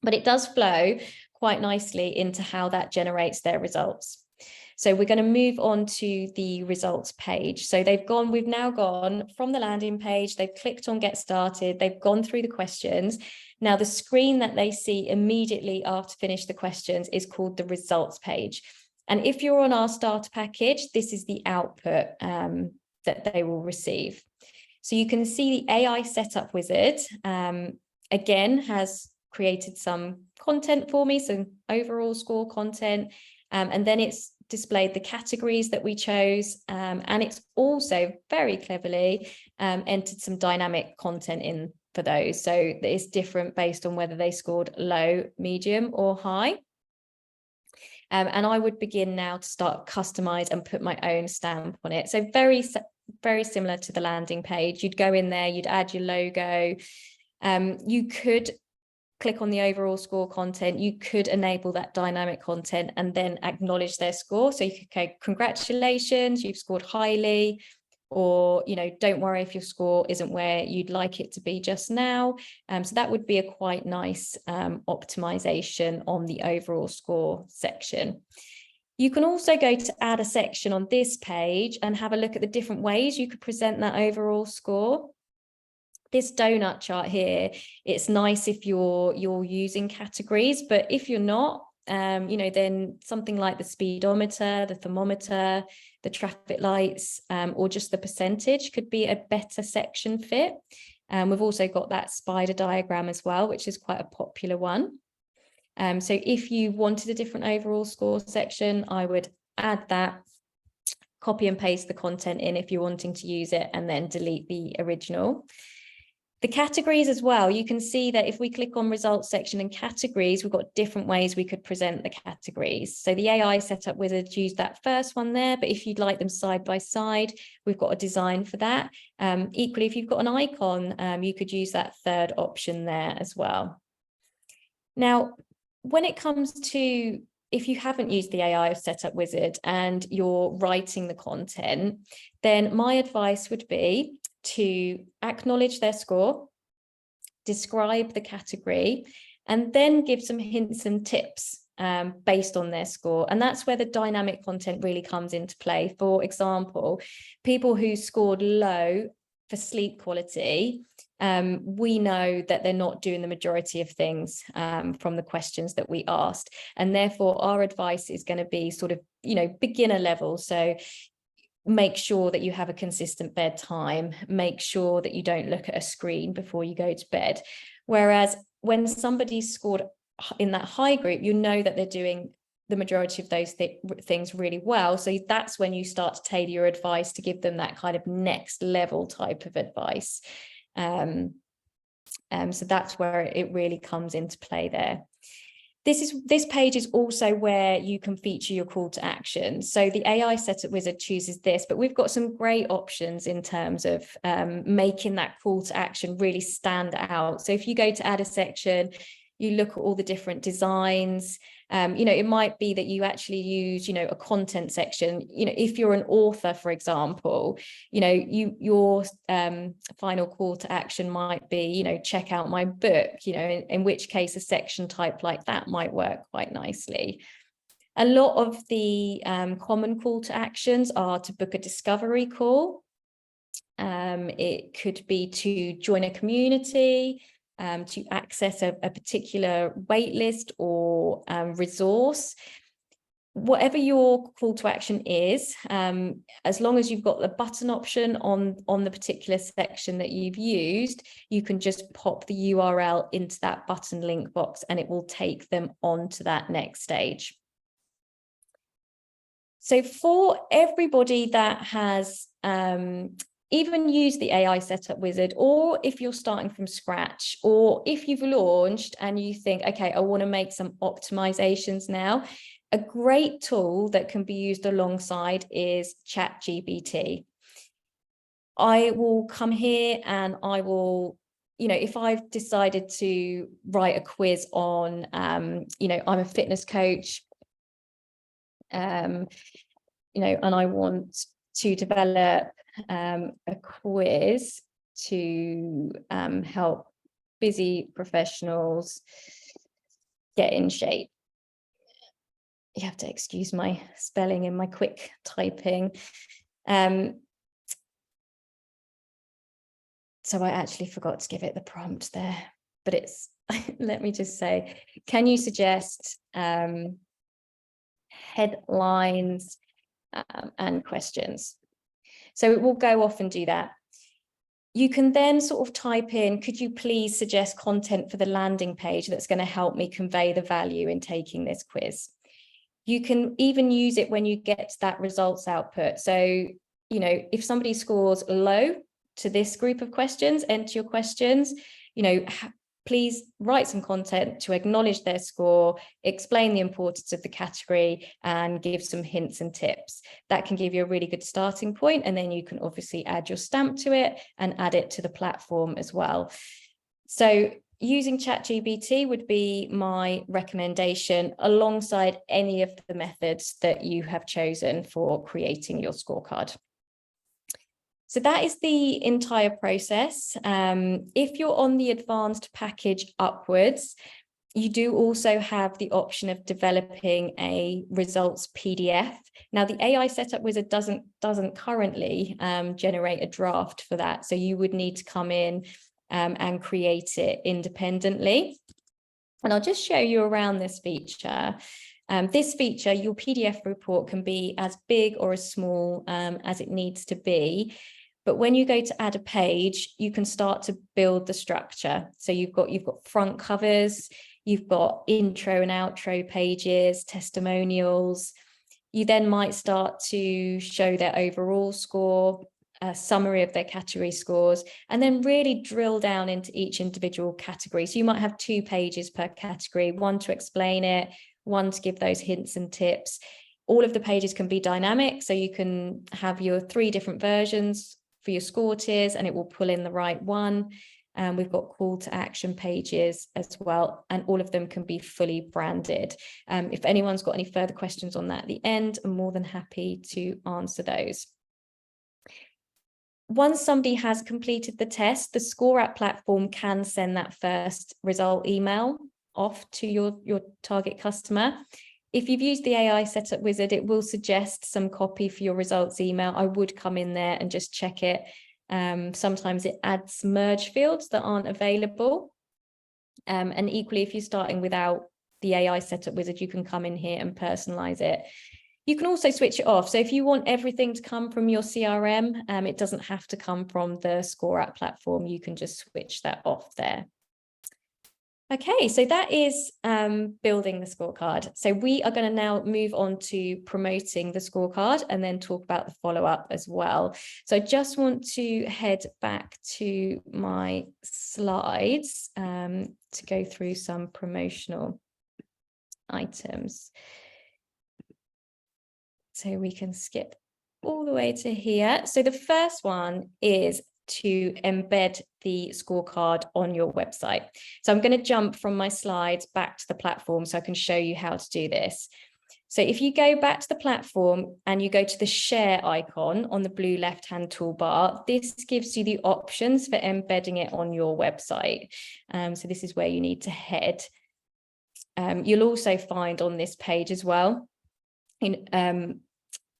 But it does flow quite nicely into how that generates their results. So we're going to move on to the results page. So we've now gone from the landing page, they've clicked on get started, they've gone through the questions. Now the screen that they see immediately after finish the questions is called the results page. And if you're on our starter package, this is the output that they will receive. So you can see the AI setup wizard again has created some content for me, some overall score content, and then it's displayed the categories that we chose, and it's also very cleverly entered some dynamic content in for those, so it's different based on whether they scored low, medium or high. And I would begin now to start customize and put my own stamp on it. So very similar to the landing page. You'd go in there, you'd add your logo. You could click on the overall score content, you could enable that dynamic content and then acknowledge their score. So you could go, congratulations, you've scored highly. or, don't worry if your score isn't where you'd like it to be just now. So that would be a quite nice optimization on the overall score section. You can also go to add a section on this page and have a look at the different ways you could present that overall score. This donut chart here, it's nice if you're using categories, but if you're not, then something like the speedometer, the thermometer, the traffic lights, or just the percentage could be a better section fit. We've also got that spider diagram as well, which is quite a popular one. So if you wanted a different overall score section, I would add that, copy and paste the content in if you're wanting to use it, and then delete the original. The categories as well, you can see that if we click on results section and categories, we've got different ways we could present the categories. So the AI setup wizard used that first one there, but if you'd like them side by side, we've got a design for that. Equally, if you've got an icon, you could use that third option there as well. Now, when it comes to, if you haven't used the AI setup wizard and you're writing the content, then my advice would be to acknowledge their score, describe the category, and then give some hints and tips based on their score. And that's where the dynamic content really comes into play. For example, people who scored low for sleep quality, we know that they're not doing the majority of things from the questions that we asked. And therefore, our advice is going to be sort of, beginner level. So make sure that you have a consistent bedtime, make sure that you don't look at a screen before you go to bed. Whereas when somebody's scored in that high group, you know that they're doing the majority of those things really well. So that's when you start to tailor your advice to give them that kind of next level type of advice. So that's where it really comes into play there. This page is also where you can feature your call to action. So the AI setup wizard chooses this, but we've got some great options in terms of making that call to action really stand out. So if you go to add a section, you look at all the different designs. It might be that you actually use, a content section. If you're an author, for example, your final call to action might be, check out my book, in which case a section type like that might work quite nicely. A lot of the common call to actions are to book a discovery call. It could be to join a community, to access a particular waitlist or resource. Whatever your call to action is, as long as you've got the button option on the particular section that you've used, you can just pop the URL into that button link box and it will take them on to that next stage. So for everybody that has even use the AI setup wizard, or if you're starting from scratch, or if you've launched and you think, okay, I want to make some optimizations now, a great tool that can be used alongside is ChatGPT. I will come here and I will, if I've decided to write a quiz on, I'm a fitness coach, and I want to develop a quiz to help busy professionals get in shape. You have to excuse my spelling and my quick typing. So I actually forgot to give it the prompt there, but it's, let me just say, can you suggest headlines and questions? So it will go off and do that. You can then sort of type in, could you please suggest content for the landing page that's going to help me convey the value in taking this quiz? You can even use it when you get to that results output. So, if somebody scores low to this group of questions, enter your questions, please write some content to acknowledge their score, explain the importance of the category, and give some hints and tips. That can give you a really good starting point, and then you can obviously add your stamp to it and add it to the platform as well. So using ChatGPT would be my recommendation alongside any of the methods that you have chosen for creating your scorecard. So that is the entire process. If you're on the advanced package upwards, you do also have the option of developing a results PDF. Now, the AI Setup Wizard doesn't currently generate a draft for that. So you would need to come in and create it independently. And I'll just show you around this feature. This feature, your PDF report can be as big or as small as it needs to be. But when you go to add a page, you can start to build the structure. So you've got front covers, you've got intro and outro pages, testimonials. You then might start to show their overall score, a summary of their category scores, and then really drill down into each individual category. So you might have 2 pages per category, one to explain it, one to give those hints and tips. All of the pages can be dynamic, so you can have your 3 different versions for your score tiers, and it will pull in the right one. We've got call to action pages as well, and all of them can be fully branded. If anyone's got any further questions on that at the end, I'm more than happy to answer those. Once somebody has completed the test, the ScoreApp platform can send that first result email off to your target customer. If you've used the AI Setup Wizard, it will suggest some copy for your results email. I would come in there and just check it. Sometimes it adds merge fields that aren't available. And equally, if you're starting without the AI Setup Wizard, you can come in here and personalize it. You can also switch it off. So if you want everything to come from your CRM, it doesn't have to come from the ScoreApp platform. You can just switch that off there. Okay, so that is building the scorecard. So we are going to now move on to promoting the scorecard and then talk about the follow-up as well. So I just want to head back to my slides to go through some promotional items. So we can skip all the way to here. So the first one is to embed the scorecard on your website. So I'm going to jump from my slides back to the platform so I can show you how to do this. So if you go back to the platform and you go to the share icon on the blue left-hand toolbar, this gives you the options for embedding it on your website. So this is where you need to head. You'll also find on this page as well a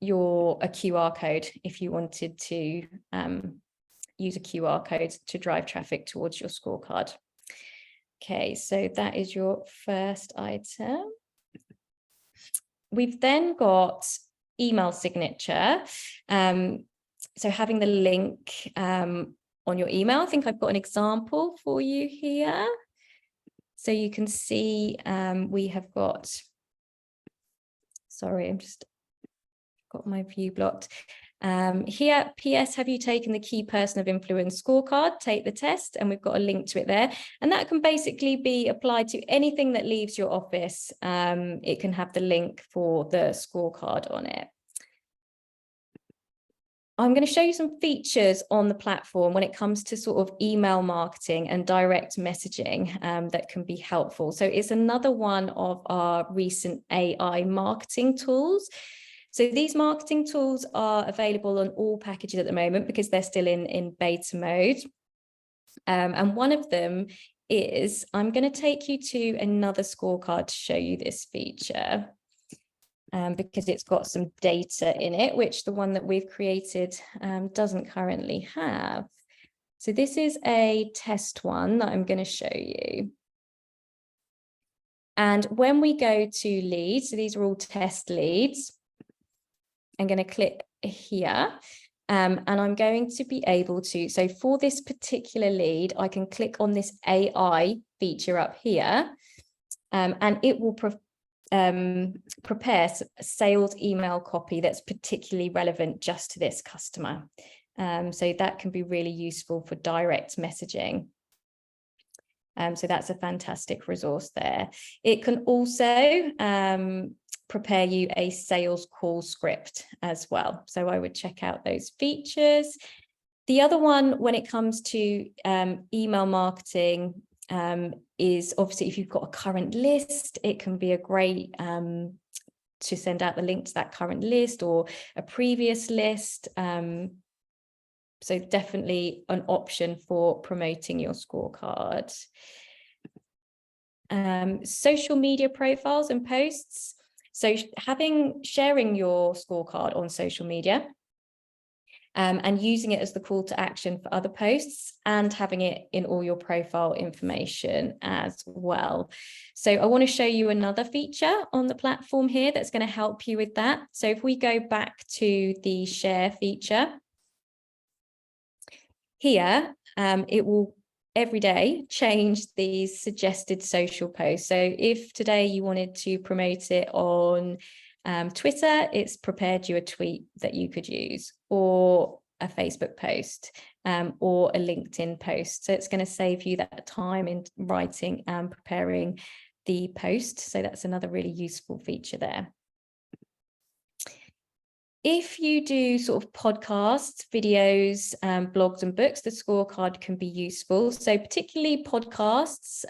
QR code if you wanted to use a QR code to drive traffic towards your scorecard. Okay, so that is your first item. We've then got email signature. So having the link on your email, I think I've got an example for you here. So you can see we have got, sorry, I'm just got my view blocked. Here, PS, have you taken the key person of influence scorecard? Take the test, and we've got a link to it there. And that can basically be applied to anything that leaves your office. It can have the link for the scorecard on it. I'm going to show you some features on the platform when it comes to sort of email marketing and direct messaging that can be helpful. So it's another one of our recent AI marketing tools. So these marketing tools are available on all packages at the moment because they're still in beta mode. And one of them is, I'm going to take you to another scorecard to show you this feature because it's got some data in it, which the one that we've created doesn't currently have. So this is a test one that I'm going to show you. And when we go to leads, so these are all test leads, I'm going to click here and I'm going to be able to, so for this particular lead, I can click on this AI feature up here and it will prepare a sales email copy that's particularly relevant just to this customer. So that can be really useful for direct messaging. So that's a fantastic resource there. It can also prepare you a sales call script as well. So I would check out those features. The other one, when it comes to email marketing, is obviously if you've got a current list, it can be a great to send out the link to that current list or a previous list. So definitely an option for promoting your scorecard. Social media profiles and posts. So sharing your scorecard on social media and using it as the call to action for other posts, and having it in all your profile information as well. So I want to show you another feature on the platform here that's going to help you with that. So if we go back to the share feature here, it will every day change these suggested social posts. So if today you wanted to promote it on Twitter, it's prepared you a tweet that you could use, or a Facebook post, or a LinkedIn post. So it's going to save you that time in writing and preparing the post. So that's another really useful feature there. If you do sort of podcasts, videos, blogs and books, the scorecard can be useful. So particularly podcasts,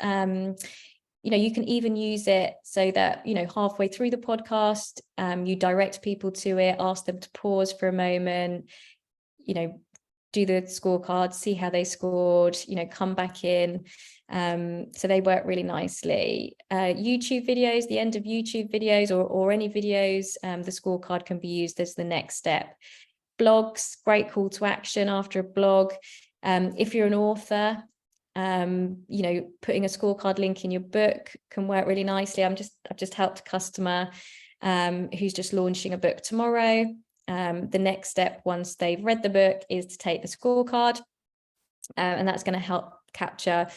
you can even use it so that, halfway through the podcast, you direct people to it, ask them to pause for a moment, do the scorecard, see how they scored, come back in. So they work really nicely. YouTube videos, the end of YouTube videos or any videos, the scorecard can be used as the next step. Blogs, great call to action after a blog. If you're an author, putting a scorecard link in your book can work really nicely. I've just helped a customer who's just launching a book tomorrow. The next step, once they've read the book, is to take the scorecard, and that's going to help capture,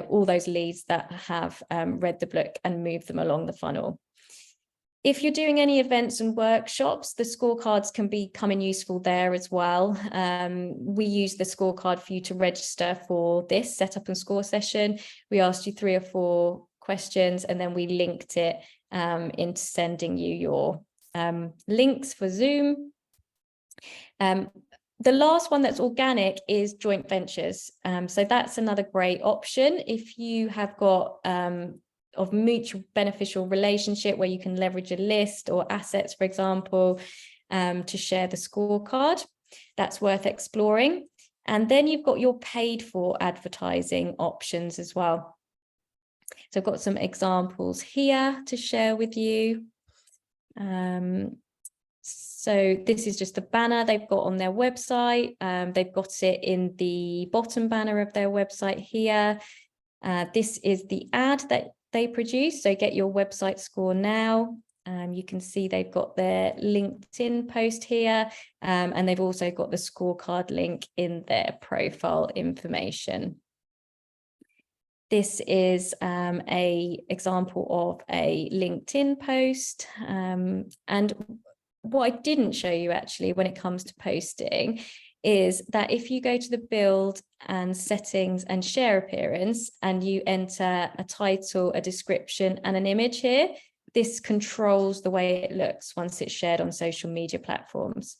all those leads that have read the book and move them along the funnel. If you're doing any events and workshops, the scorecards can become useful there as well. We use the scorecard for you to register for this set up and score session. We asked you 3 or 4 questions, and then we linked it into sending you your links for Zoom. The last one that's organic is joint ventures. So that's another great option. If you have got of mutual beneficial relationship where you can leverage a list or assets, for example, to share the scorecard, that's worth exploring. And then you've got your paid for advertising options as well. So I've got some examples here to share with you. So this is just the banner they've got on their website. They've got it in the bottom banner of their website here. This is the ad that they produce. So get your website score now. You can see they've got their LinkedIn post here, and they've also got the scorecard link in their profile information. This is a example of a LinkedIn post, and what I didn't show you actually when it comes to posting is that if you go to the build and settings and share appearance and you enter a title, a description and an image here, this controls the way it looks once it's shared on social media platforms.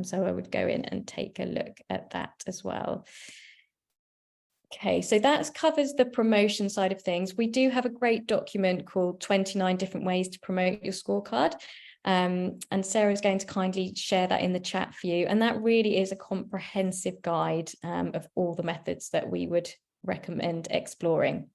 So I would go in and take a look at that as well. Okay, so that covers the promotion side of things. We do have a great document called 29 different ways to promote your scorecard. And Sarah is going to kindly share that in the chat for you. And that really is a comprehensive guide of all the methods that we would recommend exploring.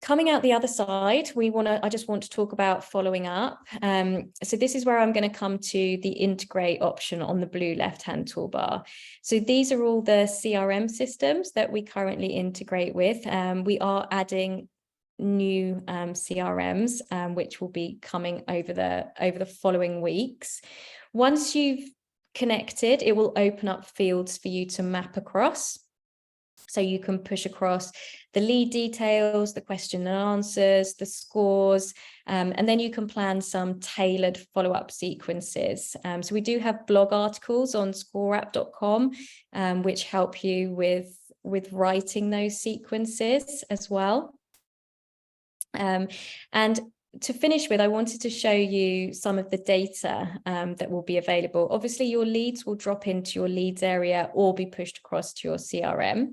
Coming out the other side, I just want to talk about following up. So this is where I'm going to come to the integrate option on the blue left-hand toolbar. So these are all the CRM systems that we currently integrate with. We are adding new CRMs, which will be coming over the following weeks. Once you've connected, it will open up fields for you to map across. So you can push across the lead details, the question and answers, the scores, and then you can plan some tailored follow-up sequences. So we do have blog articles on scoreapp.com, which help you with writing those sequences as well. And to finish with, I wanted to show you some of the data that will be available. Obviously, your leads will drop into your leads area or be pushed across to your CRM.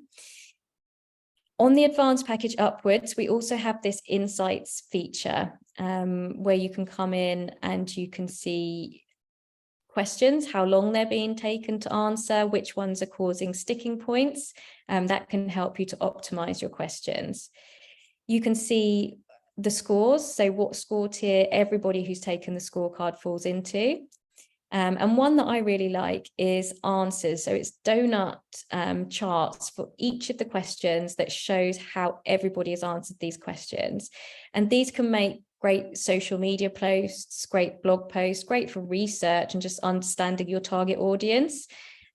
On the advanced package upwards, we also have this insights feature where you can come in and you can see questions, how long they're being taken to answer, which ones are causing sticking points. That can help you to optimize your questions. You can see the scores, so what score tier everybody who's taken the scorecard falls into. And one that I really like is answers. So it's donut charts for each of the questions that shows how everybody has answered these questions. And these can make great social media posts, great blog posts, great for research and just understanding your target audience.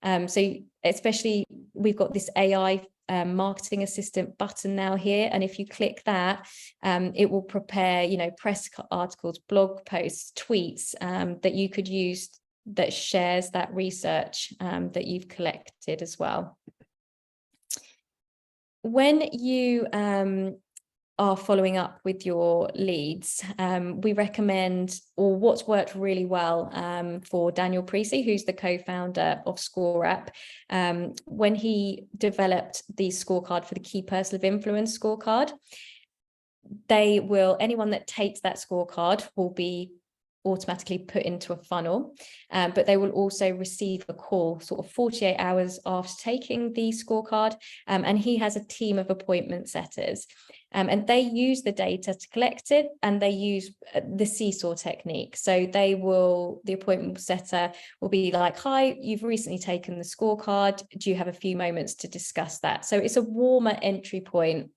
So especially we've got this AI marketing assistant button now here, and if you click that, it will prepare, press articles, blog posts, tweets that you could use that shares that research that you've collected as well. When you are following up with your leads, we recommend, or what's worked really well for Daniel Precy, who's the co-founder of ScoreApp, when he developed the scorecard for the Key Person of Influence scorecard, anyone that takes that scorecard will be automatically put into a funnel, but they will also receive a call sort of 48 hours after taking the scorecard, and he has a team of appointment setters, and they use the data to collect it, and they use the seesaw technique. So the appointment setter will be like, hi, you've recently taken the scorecard, do you have a few moments to discuss that? So it's a warmer entry point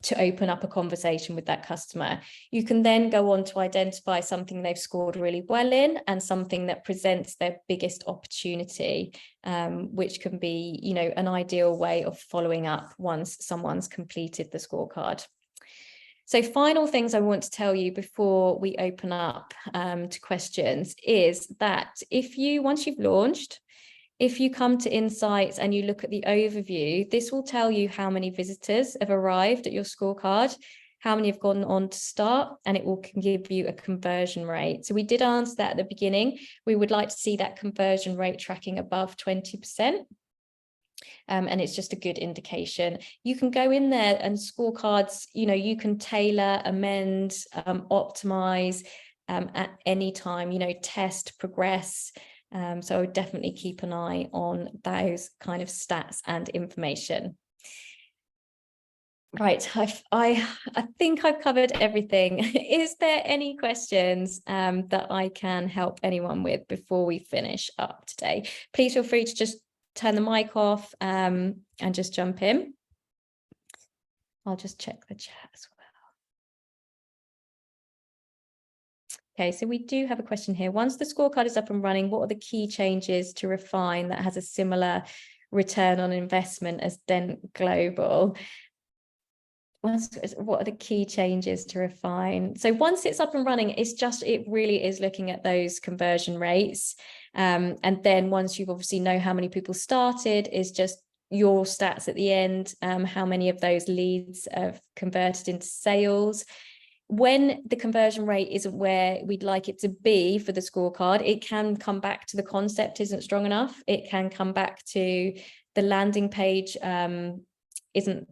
to open up a conversation with that customer. You can then go on to identify something they've scored really well in and something that presents their biggest opportunity, which can be, an ideal way of following up once someone's completed the scorecard. So final things I want to tell you before we open up to questions is that once you've launched, if you come to Insights and you look at the overview, this will tell you how many visitors have arrived at your scorecard, how many have gone on to start, and it can give you a conversion rate. So we did answer that at the beginning. We would like to see that conversion rate tracking above 20%. And it's just a good indication. You can go in there and scorecards, you can tailor, amend, optimize at any time, test, progress. So I would definitely keep an eye on those kind of stats and information. Right, I think I've covered everything. Is there any questions that I can help anyone with before we finish up today? Please feel free to just turn the mic off and just jump in. I'll just check the chat as well. Okay, so we do have a question here. Once the scorecard is up and running, what are the key changes to refine that has a similar return on investment as Dent Global? What are the key changes to refine? So once it's up and running, it really is looking at those conversion rates. And then once you've obviously know how many people started, is just your stats at the end, how many of those leads have converted into sales. When the conversion rate isn't where we'd like it to be for the scorecard, it can come back to the concept isn't strong enough. It can come back to the landing page isn't,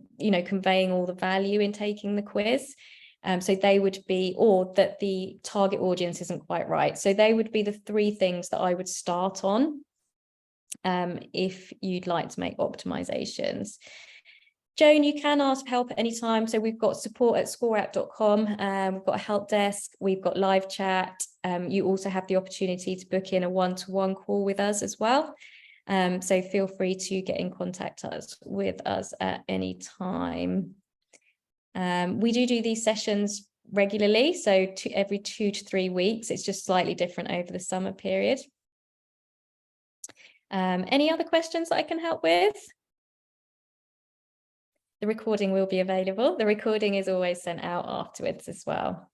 conveying all the value in taking the quiz. So they would be, or that the target audience isn't quite right. So they would be the three things that I would start on if you'd like to make optimizations. Joan, you can ask for help at any time. So we've got support@scoreapp.com. We've got a help desk. We've got live chat. You also have the opportunity to book in a one-to-one call with us as well. So feel free to get in contact with us at any time. We do these sessions regularly, so every 2 to 3 weeks. It's just slightly different over the summer period. Any other questions that I can help with? The recording will be available. The recording is always sent out afterwards as well.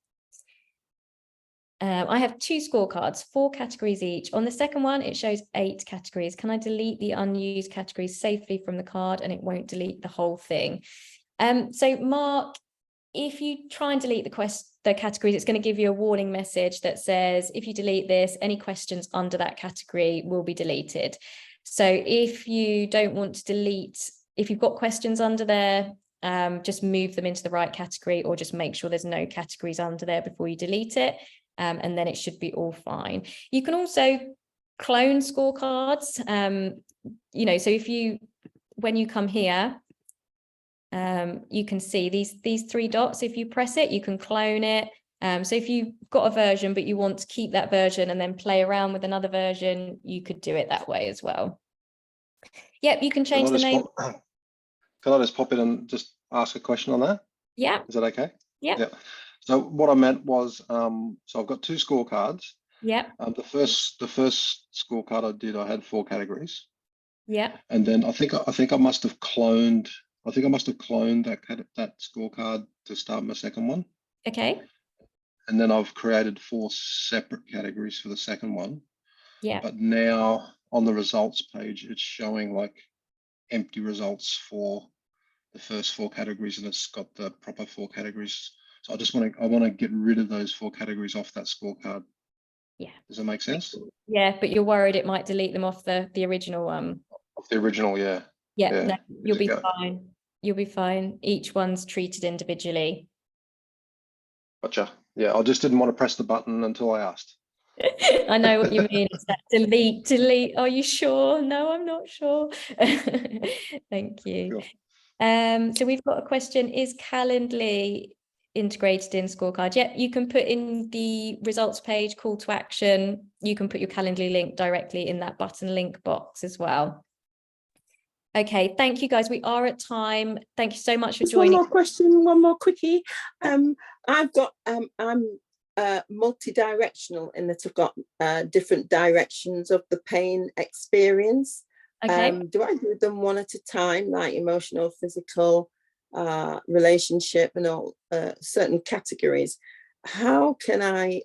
I have 2 scorecards, 4 categories each. On the second one, it shows 8 categories. Can I delete the unused categories safely from the card and it won't delete the whole thing? So Mark, if you try and delete the categories, it's going to give you a warning message that says, if you delete this, any questions under that category will be deleted. So if you don't want to delete, if you've got questions under there, just move them into the right category, or just make sure there's no categories under there before you delete it. and then it should be all fine. You can also clone scorecards, you know, so when you come here, you can see these 3 dots. If you press it, you can clone it. So if you've got a version, but you want to keep that version and then play around with another version, you could do it that way as well. Yep, you can change the name. Can I just pop in and just ask a question on that? Yeah. Is that okay? Yeah. Yeah. So what I meant was, so I've got 2 scorecards. Yeah. The first scorecard I did, I had 4 categories. Yeah. And then I think I must have cloned. I think I must have cloned that scorecard to start my second one. Okay. And then I've created 4 separate categories for the second one. Yeah. But now on the results page, it's showing like empty results for the first 4 categories, and it's got the proper 4 categories. So I want to get rid of those 4 categories off that scorecard. Yeah. Does that make sense? Yeah, but you're worried it might delete them off the original one. Off the original, yeah. Yeah, no, you'll be fine. You'll be fine. Each one's treated individually. Gotcha. Yeah, I just didn't want to press the button until I asked. I know what you mean. It's that delete. Are you sure? No, I'm not sure. Thank you. Sure. So we've got a question. Is Calendly integrated in scorecard? Yeah, you can put in the results page, call to action. You can put your Calendly link directly in that button link box as well. Okay, thank you guys. We are at time. Thank you so much for joining. One more question, one more quickie. I'm multi-directional in that I've got different directions of the pain experience. Okay. Do I do them one at a time, like emotional, physical, relationship, and all certain categories? How can I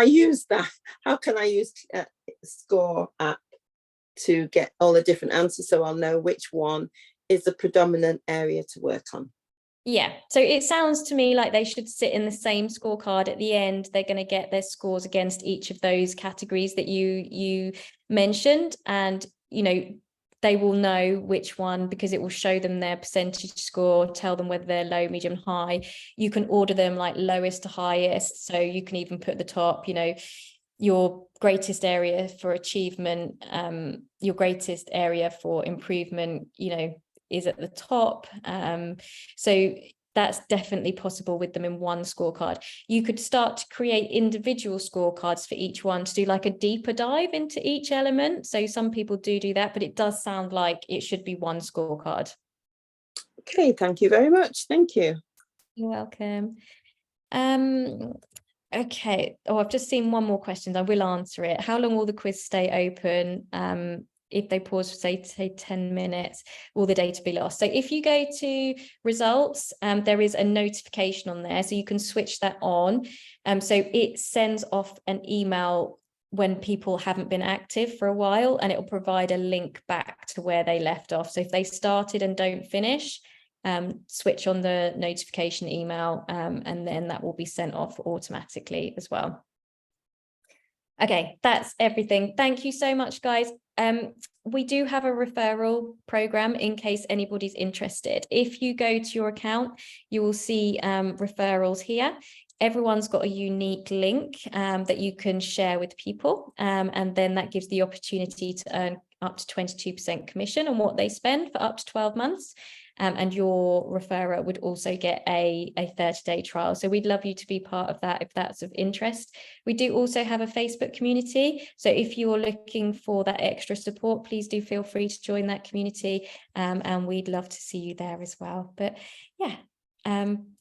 use that? How can I use ScoreApp to get all the different answers, so I'll know which one is the predominant area to work on? Yeah, so it sounds to me like they should sit in the same scorecard at the end. They're going to get their scores against each of those categories that you mentioned, and you know, they will know which one because it will show them their percentage score, tell them whether they're low, medium, high. You can order them like lowest to highest, so you can even put the top, you know, your greatest area for achievement, your greatest area for improvement, you know, is at the top. So that's definitely possible with them in one scorecard. You could start to create individual scorecards for each one to do like a deeper dive into each element. So some people do that, but it does sound like it should be one scorecard. Okay, thank you very much. Thank you. You're welcome. Okay. Oh, I've just seen one more question. I will answer it. How long will the quiz stay open? If they pause for say 10 minutes, will the data be lost? So if you go to results, there is a notification on there, so you can switch that on. So it sends off an email when people haven't been active for a while, and it will provide a link back to where they left off. So if they started and don't finish, switch on the notification email, and then that will be sent off automatically as well. Okay, that's everything. Thank you so much, guys. We do have a referral program in case anybody's interested. If you go to your account, you will see referrals here. Everyone's got a unique link that you can share with people, and then that gives the opportunity to earn up to 22% commission on what they spend for up to 12 months. And your referrer would also get a 30-day trial. So we'd love you to be part of that if that's of interest. We do also have a Facebook community. So if you're looking for that extra support, please do feel free to join that community. And we'd love to see you there as well. But yeah,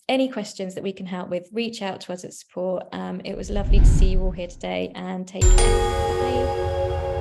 any questions that we can help with, reach out to us at support. It was lovely to see you all here today, and take care. Bye.